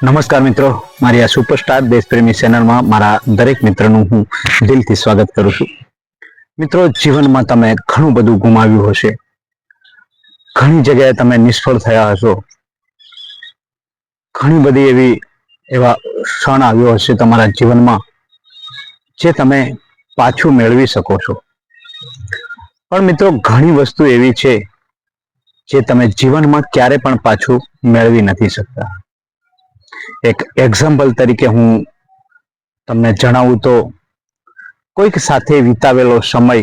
નમસ્કાર મિત્રો, મારી આ સુપરસ્ટાર દેશપ્રેમી ચેનલમાં મારા દરેક મિત્રનું હું દિલથી સ્વાગત કરું છું. મિત્રો, જીવનમાં તમે ઘણું બધું ગુમાવ્યું હશે, ઘણી જગ્યાએ તમે નિષ્ફળ થયા હશો, ઘણી બધી એવા ક્ષણ આવ્યો હશે તમારા જીવનમાં જે તમે પાછું મેળવી શકો છો. પણ મિત્રો, ઘણી વસ્તુ એવી છે જે તમે જીવનમાં ક્યારે પણ પાછું મેળવી નથી શકતા. એક એક્ઝામ્પલ તરીકે હું તમને જણાવું તો, કોઈક સાથે વિતાવેલો સમય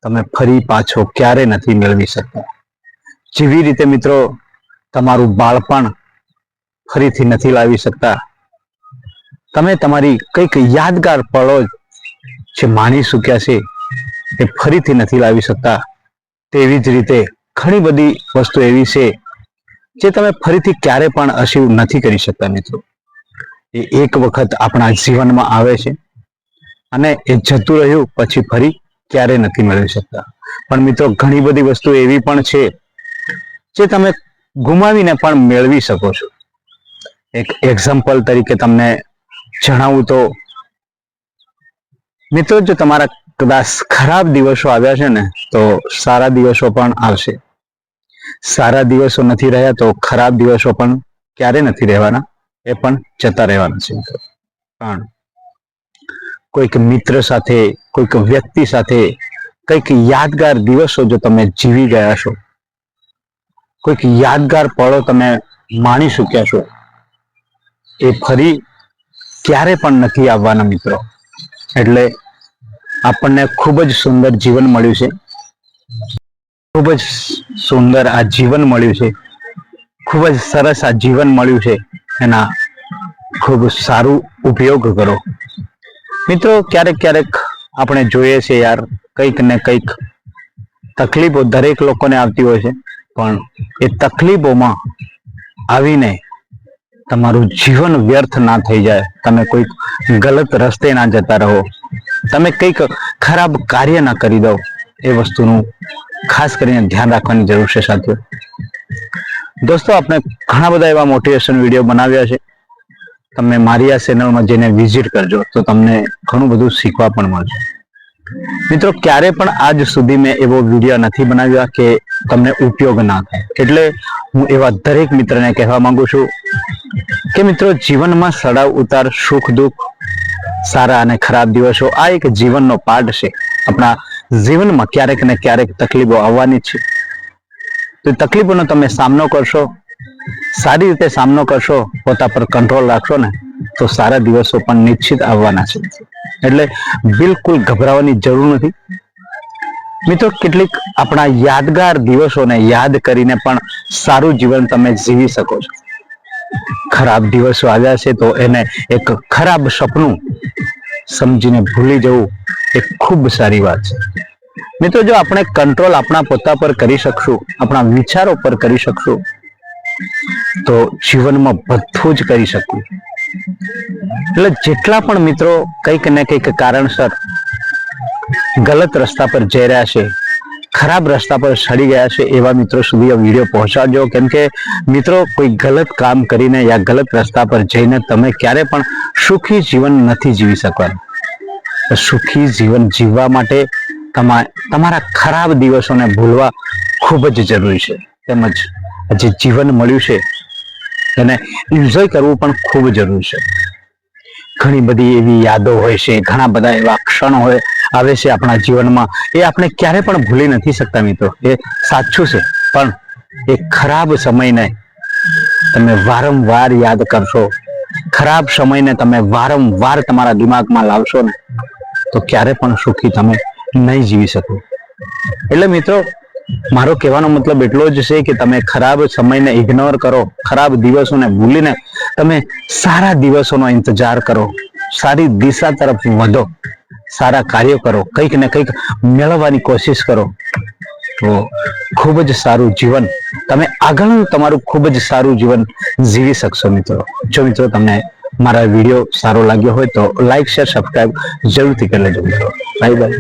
તમે ફરી પાછો ક્યારે નથી મેળવી શકતા. જેવી રીતે મિત્રો, તમારું બાળપણ ફરીથી નથી લાવી શકતા, તમે તમારી કંઈક યાદગાર પળો જે માણી ચૂક્યા છે એ ફરીથી નથી લાવી શકતા. તેવી જ રીતે ઘણી બધી વસ્તુ એવી છે જે તમે ફરીથી ક્યારે પણ અચીવ નથી કરી શકતા. મિત્રો, એ એક વખત આપણા જીવનમાં આવે છે અને એ જતું રહ્યું પછી ફરી ક્યારે નથી મેળવી શકતા. પણ મિત્રો, ઘણી બધી વસ્તુ એવી પણ છે જે તમે ગુમાવીને પણ મેળવી શકો છો. એક એક્ઝામ્પલ તરીકે તમને જણાવું તો, મિત્રો, જો તમારા કદાચ ખરાબ દિવસો આવ્યા છે ને, તો સારા દિવસો પણ આવશે. સારા દિવસો નથી રહ્યા તો ખરાબ દિવસો પણ ક્યારે નથી રહેવાના, એ પણ જતા રહેવાના છે. પણ કોઈક મિત્ર સાથે, કોઈક વ્યક્તિ સાથે કંઈક યાદગાર દિવસો જો તમે જીવી ગયા છો, કોઈક યાદગાર પળો તમે માણી ચૂક્યા છો, એ ફરી ક્યારે પણ નથી આવવાના. મિત્રો, એટલે આપણને ખૂબ જ સુંદર જીવન મળ્યું છે, ખૂબ જ સુંદર આ જીવન મળ્યું છે, ખૂબ જ સરસ આ જીવન મળ્યું છે. એના ખૂબ સારું ઉપયોગ કરો. મિત્રો, ક્યારેક ક્યારેક આપણે જોઈએ છે યાર, કંઈક ને કંઈક તકલીફો દરેક લોકોને આવતી હોય છે, પણ એ તકલીફોમાં આવીને તમારું જીવન વ્યર્થ ના થઈ જાય, તમે કોઈક ગલત રસ્તે ના જતા રહો, તમે કંઈક ખરાબ કાર્ય ના કરી દો. એ વસ્તુનું ખાસ કરીને ધ્યાન રાખવાની જરૂર છે. સાથીઓ, દોસ્તો, આપણે ઘણા બધા એવા મોટિવેશન વિડીયો બનાવ્યા છે. તમે મારી આ ચેનલમાં જઈને વિઝિટ કરજો તો તમને ઘણું બધું શીખવા પણ મળશે. મિત્રો, ક્યારે પણ આજ સુધી મેં એવો વિડીયો નથી બનાવ્યા કે તમને ઉપયોગ ના થાય. એટલે હું એવા દરેક મિત્રને કહેવા માંગુ છું કે મિત્રો, જીવનમાં ચડાવ ઉતાર, સુખ દુઃખ, સારા અને ખરાબ દિવસો, આ એક જીવનનો પાઠ છે. આપણા જીવનમાં ક્યારેક ને ક્યારેક તકલીફો આવવાની છે, તો તકલીફોનો તમે સામનો કરશો, સારી રીતે સામનો કરશો, પોતા પર કંટ્રોલ રાખશો ને, તો સારા દિવસો પણ નિશ્ચિત આવવાના છે. એટલે બિલકુલ ગભરાવાની જરૂર નથી. મિત્રો, કેટલીક આપણા યાદગાર દિવસોને યાદ કરીને પણ સારું જીવન તમે જીવી શકો છો. ખરાબ દિવસો આવ્યા છે તો એને એક ખરાબ સપનું સમજીને ભૂલી જવું એ ખૂબ સારી વાત છે. મિત્રો, જો આપણે કંટ્રોલ આપણા પોતા પર કરી શકશું, આપણા વિચારો પર કરી શકશું, તો જીવનમાં બધું જ કરી શકું. એટલે જેટલા પણ મિત્રો કંઈક ને કંઈક કારણસર ગલત રસ્તા પર જઈ રહ્યા છે, ખરાબ રસ્તા પર ચડી ગયા છે, એવા મિત્રો સુધી આ વિડીયો પહોંચાડજો. કેમ કે મિત્રો, કોઈ ગલત કામ કરીને યા ગલત રસ્તા પર જઈને તમે ક્યારે પણ સુખી જીવન નથી જીવી શકવાનું. સુખી જીવન જીવવા માટે તમારા ખરાબ દિવસોને ભૂલવા ખૂબ જ જરૂરી છે. તેમજ જે જીવન મળ્યું છે એને એન્જોય કરવું પણ ખૂબ જરૂરી છે. ઘણી બધી એવી યાદો હોય છે, ઘણા બધા એવા ક્ષણો આવે છે આપણા જીવનમાં, એ આપણે ક્યારે પણ ભૂલી નથી શકતા. મિત્રો, એ સાચું છે, પણ એ ખરાબ સમયને તમે વારંવાર યાદ કરશો, ખરાબ સમયને તમે વારંવાર તમારા દિમાગમાં લાવશો ને, તો ક્યારે પણ સુખી તમે નહીં જીવી શકો. એટલે મિત્રો, મારો કહેવાનો મતલબ એટલો જ છે કે તમે ખરાબ સમયને ઇગ્નોર કરો, ખરાબ દિવસોને ભૂલીને તમે સારા દિવસોનો ઇંતજાર કરો, સારી દિશા તરફ વધો, સારા કાર્યો કરો, કંઈક ને કંઈક મેળવવાની કોશિશ કરો, તો ખૂબ જ સારું જીવન તમે આગળનું તમારું ખૂબ જ સારું જીવન જીવી શકશો. મિત્રો, જો મિત્રો તમને મારા વિડીયો સારો લાગ્યો હોય તો લાઈક, શેર, સબસ્ક્રાઈબ જરૂરથી કરી લેજો. મિત્રો, બાય બાય.